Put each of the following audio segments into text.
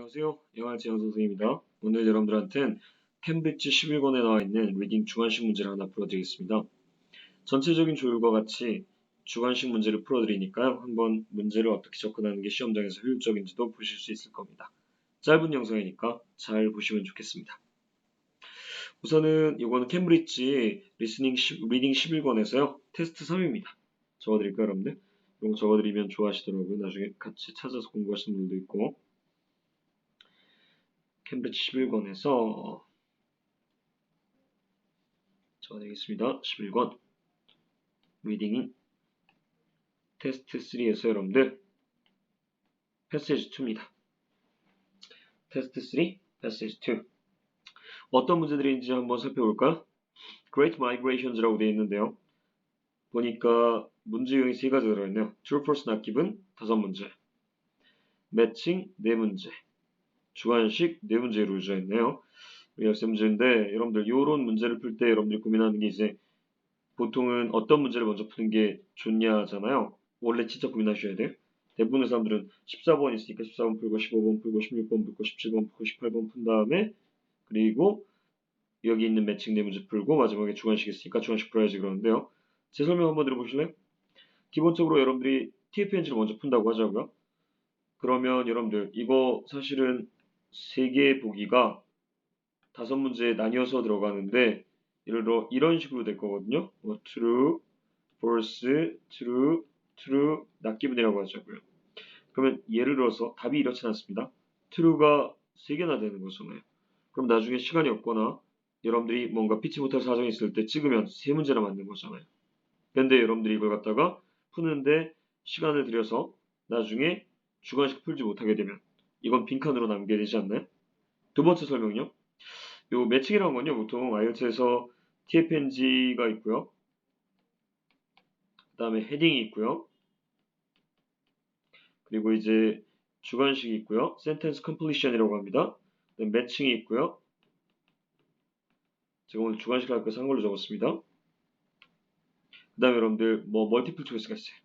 안녕하세요. 영화지영 선생입니다. 오늘 여러분들한테는 캠브리지 11권에 나와 있는 리딩 주관식 문제를 하나 풀어드리겠습니다. 전체적인 조율과 같이 주관식 문제를 풀어드리니까요. 한번 문제를 어떻게 접근하는 게 시험장에서 효율적인지도 보실 수 있을 겁니다. 짧은 영상이니까 잘 보시면 좋겠습니다. 우선은 이거는 캠브리지 리딩 11권에서요. 테스트 3입니다. 적어드릴까요, 여러분들? 이거 적어드리면 좋아하시더라고요. 나중에 같이 찾아서 공부하시는 분들도 있고. 캠브리지 11권에서 적어드리겠습니다. 11권 리딩 테스트 3에서 여러분들 패시지 2입니다. 테스트 3, 패시지 2 어떤 문제들인지 한번 살펴볼까요? Great Migrations라고 되어 있는데요. 보니까 문제 유형이 3가지 들어있네요. True, false, not given 5문제, 매칭 4문제, 주관식 4문제로 이루어져 있네요. 열세 문제인데 여러분들 이런 문제를 풀 때 여러분들이 고민하는 게 이제 보통은 어떤 문제를 먼저 푸는 게 좋냐잖아요. 원래 진짜 고민하셔야 돼요. 대부분의 사람들은 14번 있으니까 14번 풀고 15번 풀고 16번 풀고 17번 풀고 18번 푼 다음에 그리고 여기 있는 매칭 4문제 풀고 마지막에 주관식 있으니까 주관식 풀어야지 그러는데요. 제 설명 한번 들어보실래요? 기본적으로 여러분들이 TFNG를 먼저 푼다고 하자고요. 그러면 여러분들 이거 사실은 3개 보기가 5문제에 나뉘어서 들어가는데 예를 들어 이런 식으로 될 거거든요. 뭐 true, false, true, true, not given이라고 하자고요. 그러면 예를 들어서 답이 이렇지 않습니다. true가 3개나 되는 거잖아요. 그럼 나중에 시간이 없거나 여러분들이 뭔가 피치 못할 사정이 있을 때 찍으면 3문제나 맞는 거잖아요. 근데 여러분들이 이걸 갖다가 푸는데 시간을 들여서 나중에 주관식 풀지 못하게 되면 이건 빈칸으로 남게 되지 않나요? 두 번째 설명요. 요 매칭이라는 건요. 보통 IELTS에서 TFNG가 있고요. 그 다음에 헤딩이 있고요. 그리고 이제 주관식이 있고요. 센텐스 컴플리션이라고 합니다. 매칭이 있고요. 제가 오늘 주관식 할 거에서 한글로 적었습니다. 그 다음에 여러분들 뭐 멀티플 초이스가 있어요.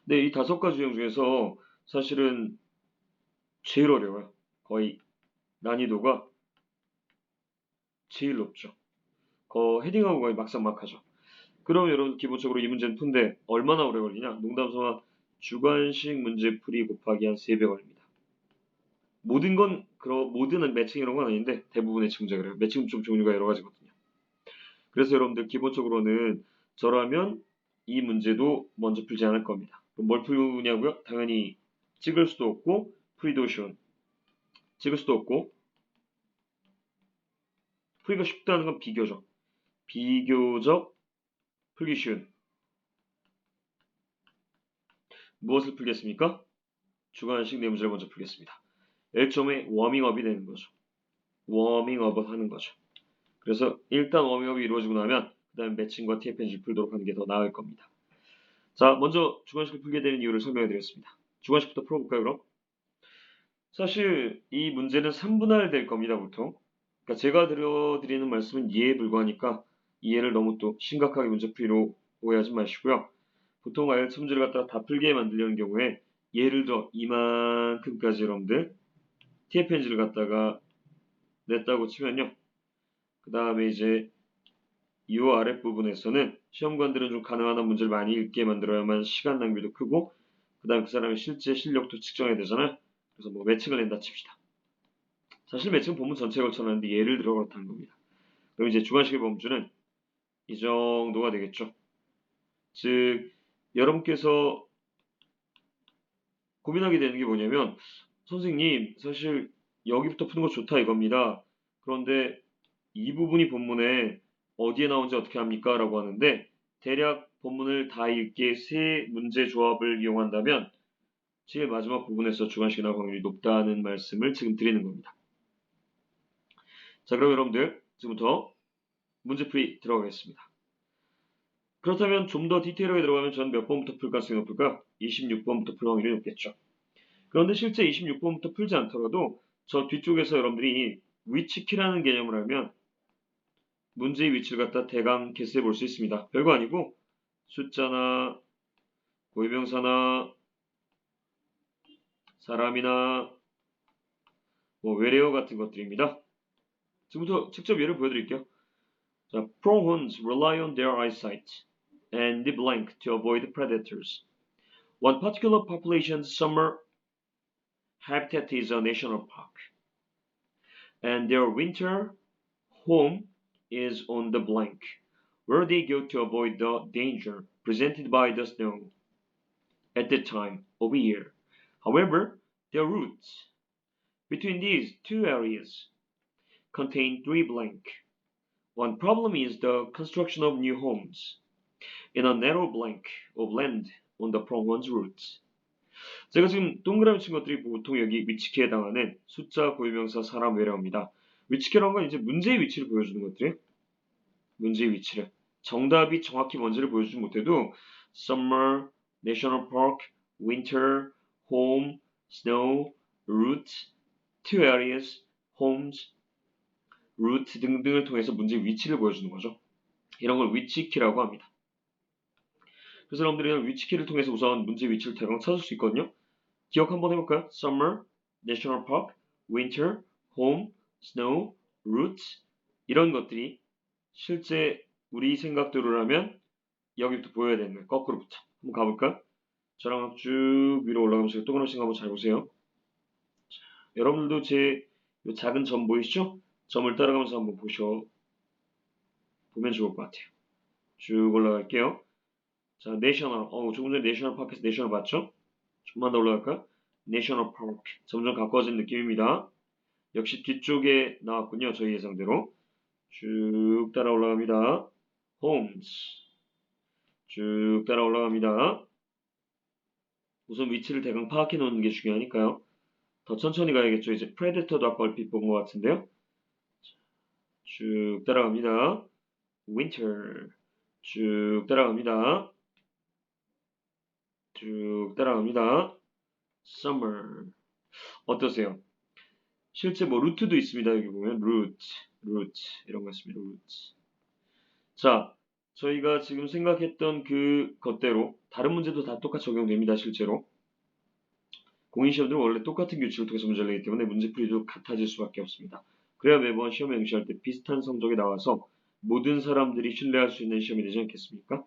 근데 이 5가지 유형 중에서 사실은 제일 어려워요. 거의 난이도가 제일 높죠. 헤딩하고 거의 막상막하죠. 그럼 여러분 기본적으로 이 문제는 푼데 얼마나 오래 걸리냐? 농담삼아 주관식 문제 풀이 곱하기 한 3배 걸립니다. 모든 매칭 이런 건 아닌데 대부분의 문제 그래요. 매칭 좀 종류가 여러 가지거든요. 그래서 여러분들 기본적으로는 저라면 이 문제도 먼저 풀지 않을 겁니다. 그럼 뭘 풀냐고요? 당연히 찍을 수도 없고 풀이도 쉬운. 찍을 수도 없고 풀이가 쉽다는 건 비교적 풀기 쉬운. 무엇을 풀겠습니까? 주관식 4문제를 먼저 풀겠습니다. 1점의 워밍업이 되는 거죠. 워밍업을 하는 거죠. 그래서 일단 워밍업이 이루어지고 나면 그 다음에 매칭과 TFNG를 풀도록 하는 게 더 나을 겁니다. 자, 먼저 주관식을 풀게 되는 이유를 설명해 드렸습니다. 주관식부터 풀어볼까요, 그럼? 사실 이 문제는 3분할 될 겁니다, 보통. 그러니까 제가 드리는 말씀은 이해에 불과하니까 이해를 너무 또 심각하게 문제 풀이로 오해하지 마시고요. 보통 IELTS 문제를 갖다가 다 풀게 만들려는 경우에 예를 들어 이만큼까지 여러분들 TFNG를 갖다가 냈다고 치면요. 그 다음에 이제 이 아랫부분에서는 시험관들은 좀 가능한 한 문제를 많이 읽게 만들어야만 시간 낭비도 크고 그 다음에 그 사람의 실제 실력도 측정해야 되잖아요. 그래서 뭐 매칭을 낸다 칩시다. 사실 매칭은 본문 전체에 걸쳐놨는데 예를 들어 그렇다는 겁니다. 그럼 이제 주관식의 범주는 이 정도가 되겠죠. 즉 여러분께서 고민하게 되는 게 뭐냐면 선생님 사실 여기부터 푸는 거 좋다 이겁니다. 그런데 이 부분이 본문에 어디에 나온지 어떻게 합니까? 라고 하는데 대략 본문을 다 읽기에 3문제 조합을 이용한다면 제일 마지막 부분에서 주관식이 나올 확률이 높다는 말씀을 지금 드리는 겁니다. 자, 그럼 여러분들 지금부터 문제풀이 들어가겠습니다. 그렇다면 좀 더 디테일하게 들어가면 전 몇 번부터 풀 가능성이 높을까요? 26번부터 풀 확률이 높겠죠. 그런데 실제 26번부터 풀지 않더라도 저 뒤쪽에서 여러분들이 위치키라는 개념을 알면 문제의 위치를 갖다 대강 개수해 볼 수 있습니다. 별거 아니고 숫자나 고유명사나 사람이나 뭐 외래어 같은 것들입니다. 지금부터 직접 예를 보여드릴게요. 자, pronghorns rely on their eyesight and the blank to avoid predators. One particular population's summer habitat is a national park, and their winter home is on the blank, where they go to avoid the danger presented by the snow at that time of year. However, their routes between these two areas contain three blank. One problem is the construction of new homes in a narrow blank of land on the pronghorn's routes. 제가 지금 동그라미 친 것들이 보통 여기 위치키에 해당하는 숫자, 고유명사, 사람, 외래어입니다. 위치키라는 건 이제 문제의 위치를 보여주는 것들이에요. 문제의 위치를. 정답이 정확히 뭔지를 보여주지 못해도 summer, national park, winter, home, snow, route, two areas, homes, route 등등을 통해서 문제의 위치를 보여주는 거죠. 이런 걸 위치키라고 합니다. 그래서 여러분들이 위치키를 통해서 우선 문제의 위치를 대강 찾을 수 있거든요. 기억 한번 해볼까요? Summer, National Park, Winter, Home, Snow, Route 이런 것들이 실제 우리 생각대로라면 여기부터 보여야 되는 거예요. 거꾸로부터. 한번 가볼까? 저랑 쭉 위로 올라가면서 동그라미 한번 잘 보세요. 자, 여러분들도 제 작은 점 보이시죠? 점을 따라가면서 한번 보면 좋을 것 같아요. 쭉 올라갈게요. 자, 내셔널. 조금 전에 내셔널 파크에서 내셔널 봤죠? 좀만 더 올라갈까요? 내셔널 파크. 점점 가까워진 느낌입니다. 역시 뒤쪽에 나왔군요. 저희 예상대로. 쭉 따라 올라갑니다. homes. 쭉 따라 올라갑니다. 우선 위치를 대강 파악해 놓는 게 중요하니까요. 더 천천히 가야겠죠. 이제 predator도 아까 얼핏 본 것 같은데요. 쭉 따라갑니다. winter. 쭉 따라갑니다. 쭉 따라갑니다. summer. 어떠세요? 실제 뭐 루트도 있습니다. 여기 보면 route 이런 거 있습니다. route. 자, 저희가 지금 생각했던 그 것대로 다른 문제도 다 똑같이 적용됩니다. 실제로. 공인시험들은 원래 똑같은 규칙을 통해서 문제를 내기 때문에 문제풀이도 같아질 수밖에 없습니다. 그래야 매번 시험에 응시할 때 비슷한 성적이 나와서 모든 사람들이 신뢰할 수 있는 시험이 되지 않겠습니까?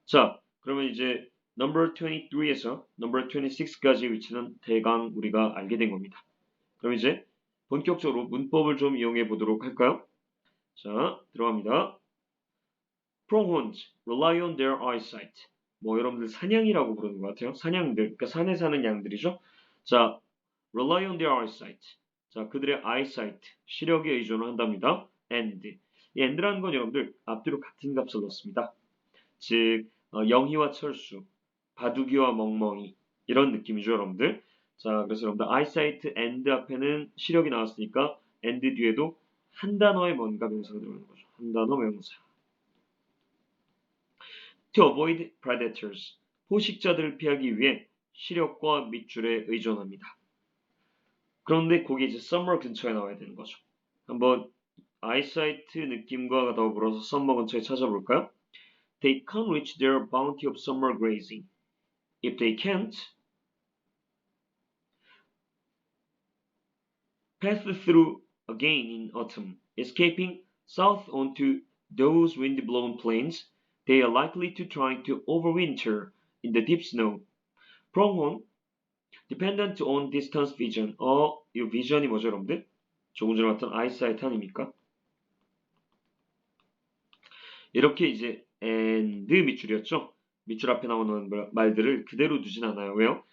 자, 그러면 이제 number 23에서 number 26까지의 위치는 대강 우리가 알게 된 겁니다. 그럼 이제 본격적으로 문법을 좀 이용해 보도록 할까요? 자, 들어갑니다. Pronghorns rely on their eyesight. 뭐 여러분들 사냥이라고 부르는 것 같아요. 사냥들, 그러니까 산에 사는 양들이죠. 자, rely on their eyesight. 자, 그들의 eyesight, 시력에 의존을 한답니다. and. 이 and라는 건 여러분들 앞뒤로 같은 값을 넣습니다. 즉, 영희와 철수, 바둑이와 멍멍이 이런 느낌이죠, 여러분들. 자, 그래서 여러분들 eyesight and 앞에는 시력이 나왔으니까 and 뒤에도 한 단어의 뭔가 명사가 들어가는 거죠. 한 단어 명사. To avoid predators. 포식자들을 피하기 위해 시력과 밑줄에 의존합니다. 그런데 거기 이제 summer 근처에 나와야 되는 거죠. 한번 eyesight 느낌과 더불어서 summer 근처에 찾아볼까요? They can't reach their bounty of summer grazing. If they can't, pass through again in autumn, escaping south onto those wind-blown plains, they are likely to try to overwinter in the deep snow. Pronghorn, dependent on distance vision. 이 vision이 뭐죠, 여러분들? 조금 전에 봤던 eyesight 아닙니까? 이렇게 이제 and 밑줄이었죠. 밑줄 앞에 나오는 말들을 그대로 두진 않아요. 왜요?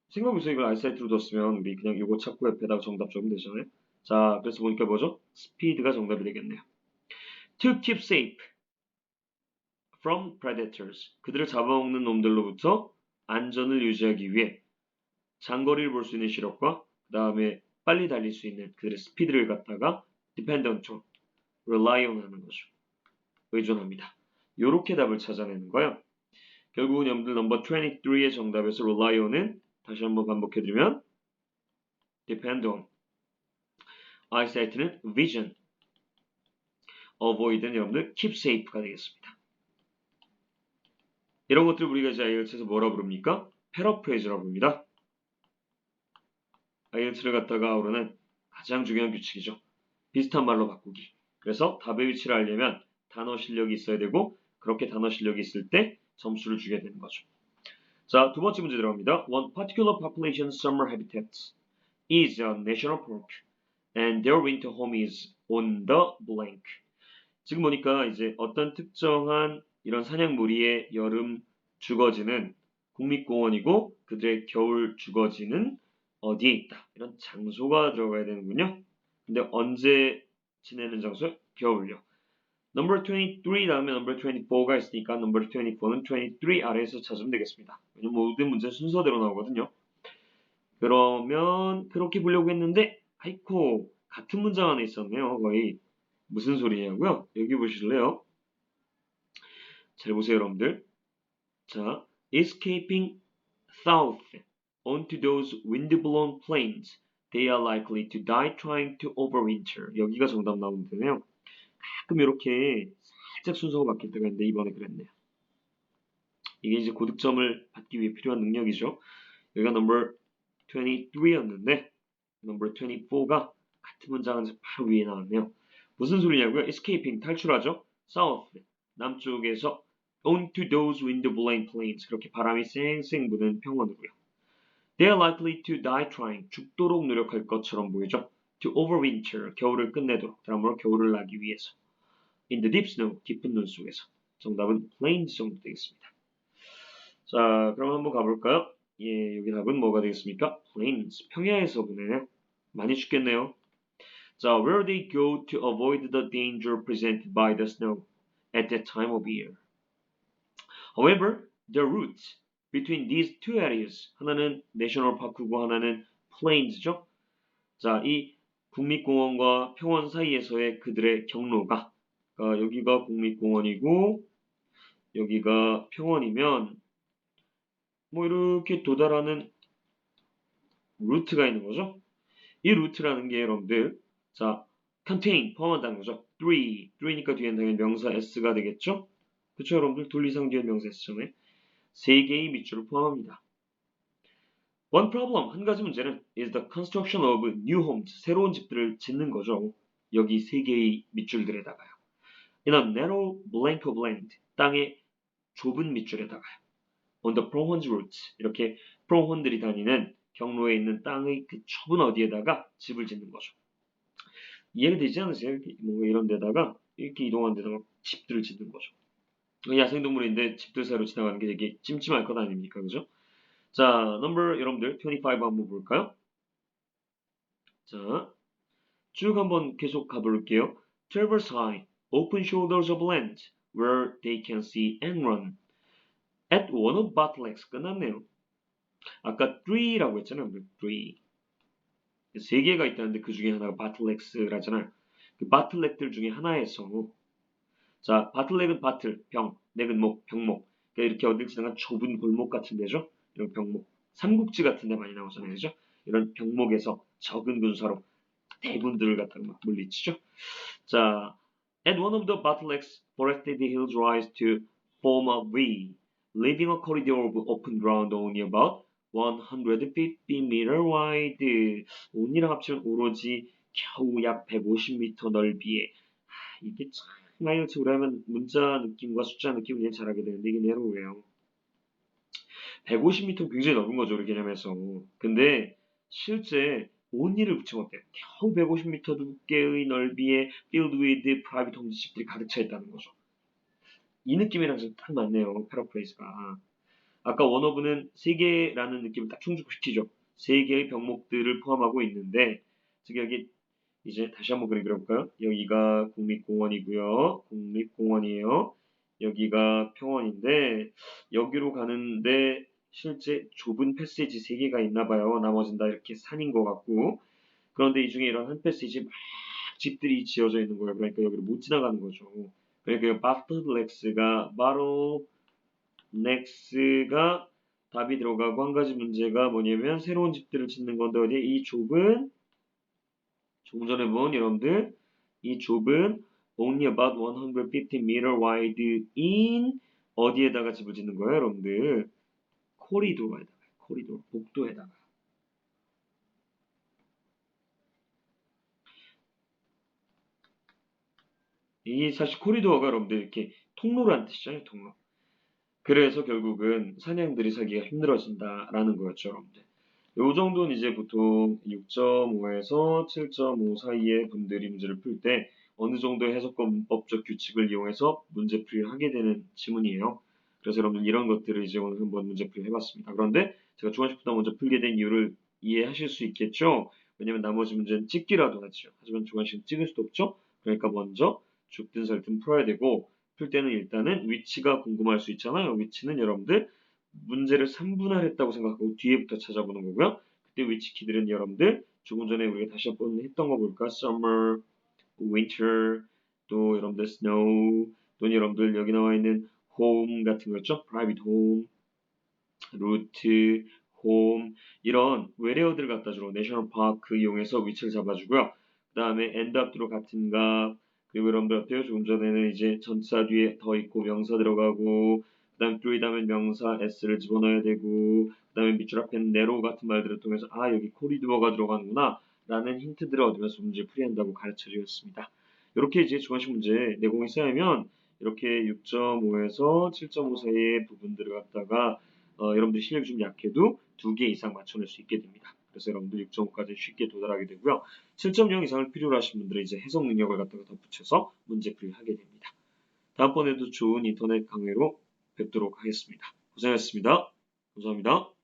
생각해보세요. 이걸 eyesight로 뒀으면 우리 그냥 이거 찾고 옆에다가 정답 적으면 되잖아요. 자, 그래서 보니까 뭐죠? speed가 정답이 되겠네요. To keep safe from predators. 그들을 잡아먹는 놈들로부터 안전을 유지하기 위해 장거리를 볼 수 있는 시력과 그 다음에 빨리 달릴 수 있는 그들의 스피드를 갖다가 dependent on, rely on 하는 거죠. 의존합니다. 요렇게 답을 찾아내는 거예요. 결국은 여러분들 넘버 23의 정답에서 rely on은 다시 한번 반복해드리면 depend on, eyesight는 vision, avoid는 여러분들 keep safe가 되겠습니다. 이런 것들을 우리가 이제 IELTS에서 뭐라 부릅니까? 패러프레이즈라고 부릅니다. IELTS를 갖다가 오르는 가장 중요한 규칙이죠. 비슷한 말로 바꾸기. 그래서 답의 위치를 알려면 단어 실력이 있어야 되고 그렇게 단어 실력이 있을 때 점수를 주게 되는 거죠. 자, 두 번째 문제 들어갑니다. One particular population summer habitat is a national park and their winter home is on the blank. 지금 보니까 이제 어떤 특정한 이런 사냥 무리의 여름 주거지는 국립공원이고 그들의 겨울 주거지는 어디에 있다. 이런 장소가 들어가야 되는군요. 근데 언제 지내는 장소? 겨울요. Number 23 다음에 number 24가 있으니까 number 24는 23 아래에서 찾으면 되겠습니다. 왜냐면 모든 문제 순서대로 나오거든요. 그러면 그렇게 보려고 했는데 아이코 같은 문장 안에 있었네요. 거의 무슨 소리냐고요? 여기 보실래요? 잘 보세요, 여러분들. 자, escaping south onto those wind-blown plains, they are likely to die trying to overwinter. 여기가 정답 나오면 되네요. 가끔 이렇게 살짝 순서가 바뀔 때가 있는데 이번에 그랬네요. 이게 이제 고득점을 받기 위해 필요한 능력이죠. 여기가 number 23였는데 number 24가 같은 문장에서 바로 위에 나왔네요. 무슨 소리냐고요? escaping 탈출하죠. south 남쪽에서 onto those wind-blown plains 그렇게 바람이 쌩쌩 부는 평원으로요. They are likely to die trying 죽도록 노력할 것처럼 보이죠. To overwinter 겨울을 끝내도록 다음으로 겨울을 나기 위해서. In the deep snow 깊은 눈 속에서. 정답은 plains 정도 되겠습니다. 자, 그럼 한번 가볼까요? 예, 여기 답은 뭐가 되겠습니까? plains 평야에서 보내네요. 많이 춥겠네요. 자, where they go to avoid the danger presented by the snow at that time of year. However, the route between these two areas 하나는 내셔널 파크고 하나는 플레인즈죠. 자, 이 국립공원과 평원 사이에서의 그들의 경로가 여기가 국립공원이고 여기가 평원이면 뭐 이렇게 도달하는 루트가 있는 거죠. 이 루트라는 게 여러분들 자, contain 포함한다는 거죠. 3니까 뒤엔 당연히 명사 s가 되겠죠. 그쵸 여러분들 둘 이상 뒤엔 명사 s잖아요. 세 개의 밑줄을 포함합니다. One problem, 한 가지 문제는 is the construction of new homes, 새로운 집들을 짓는 거죠. 여기 세 개의 밑줄들에다가요. In a narrow blank of land, 땅의 좁은 밑줄에다가요. On the pronghorns routes, 이렇게 프롱혼들이 다니는 경로에 있는 땅의 그 좁은 어디에다가 집을 짓는 거죠. 이해가 되지 않으세요? 이렇게 뭔가 이런 데다가 이렇게 이동하는 데다가 집들을 짓는 거죠. 야생동물인데 집들 사이로 지나가는 게 되게 찜찜할 것 아닙니까? 그죠? 자, number 여러분들 25 한번 볼까요? 자, 쭉 한번 계속 가볼게요. Traverse high, open shoulders of land where they can see and run. At one of bottlenecks 끝났네요. 아까 3라고 했잖아요. 3. 세 개가 있다는데 그 중에 하나가 bottlenecks라잖아요. 그 bottleneck들 중에 하나에서 자, 바틀렉은 바틀, 병, 넥은 목, 병목. 그러니까 이렇게 어딜 지나간 좁은 골목 같은 데죠. 이런 병목. 삼국지 같은 데 많이 나오잖아요. 그죠? 이런 병목에서 적은 군사로 대군들을 갖다가 막 물리치죠. 자, at one of the bottlenecks, forested hills rise to form a V, leaving a corridor of open ground only about 150 meter wide. 온이랑 합치면 오로지 겨우 약 150m 넓이에 이게 참 IELTS 오래 하면 문자 느낌과 숫자 느낌을 이해 잘하게 되는데 이게 내로우예요. 150m 굉장히 넓은 거죠, 우리 개념에서. 근데 실제 온니를 붙이면 어때요? 겨우 150m 두께의 넓이에 filled with private 홈집들이 가득 차 있다는 거죠. 이 느낌이랑 좀 딱 맞네요, 패러프레이즈가. 아까 원어브는 3개라는 느낌을 딱 충족시키죠. 3개의 병목들을 포함하고 있는데, 즉 여기 이제 다시 한번 그림 그려볼까요? 여기가 국립공원이고요. 국립공원이에요. 여기가 평원인데 여기로 가는데 실제 좁은 패시지 3개가 있나 봐요. 나머진 다 이렇게 산인 것 같고 그런데 이 중에 이런 한 패시지 막 집들이 지어져 있는 거예요. 그러니까 여기를 못 지나가는 거죠. 그러니까 바틀렉스가 바로 넥스가 답이 들어가고 한 가지 문제가 뭐냐면 새로운 집들을 짓는 건데 어디 이 좁은 조금 전에 본 여러분들 이 좁은 only about 150 meter wide in 어디에다가 집을 짓는 거예요 여러분들? 코리도어에다가 복도에다가. 이 사실 코리도어가 여러분들 이렇게 통로라는 뜻이잖아요, 통로. 그래서 결국은 사냥들이 살기가 힘들어진다라는 거였죠, 여러분들. 요 정도는 이제 보통 6.5에서 7.5 사이의 분들이 문제를 풀 때 어느 정도의 해석과 문법적 규칙을 이용해서 문제풀이를 하게 되는 지문이에요. 그래서 여러분들 이런 것들을 이제 오늘 한번 문제풀이를 해봤습니다. 그런데 제가 중간식부터 먼저 풀게 된 이유를 이해하실 수 있겠죠? 왜냐면 나머지 문제는 찍기라도 하죠. 하지만 중간식은 찍을 수도 없죠? 그러니까 먼저 죽든 살든 풀어야 되고 풀 때는 일단은 위치가 궁금할 수 있잖아요. 위치는 여러분들 문제를 3분할했다고 생각하고 뒤에부터 찾아보는 거고요. 그때 위치 키들은 여러분들 조금 전에 우리가 다시 한번 했던 거 볼까? Summer, Winter, 또 여러분들 Snow, 또는 여러분들 여기 나와 있는 Home 같은 거 있죠? Private Home, Route, Home 이런 외래어들 갖다 주로 내셔널 파크 이용해서 위치를 잡아주고요. 그 다음에 end up로 같은 값 그리고 여러분들 어때요? 조금 전에는 이제 전치사 뒤에 더 있고 명사 들어가고 그 다음에 through 다음에 명사 s를 집어넣어야 되고 그 다음에 밑줄 앞에는 narrow 같은 말들을 통해서 아 여기 코리도어가 들어가는구나 라는 힌트들을 얻으면서 문제 풀이한다고 가르쳐 주었습니다. 이렇게 이제 주관식 문제 내공이 쌓이면 이렇게 6.5에서 7.5 사이의 부분들을 갖다가 여러분들 실력이 좀 약해도 2개 이상 맞춰낼 수 있게 됩니다. 그래서 여러분들 6.5까지 쉽게 도달하게 되고요. 7.0 이상을 필요로 하신 분들은 이제 해석 능력을 갖다가 덧붙여서 문제풀이를 하게 됩니다. 다음번에도 좋은 인터넷 강의로 뵙도록 하겠습니다. 고생하셨습니다. 감사합니다.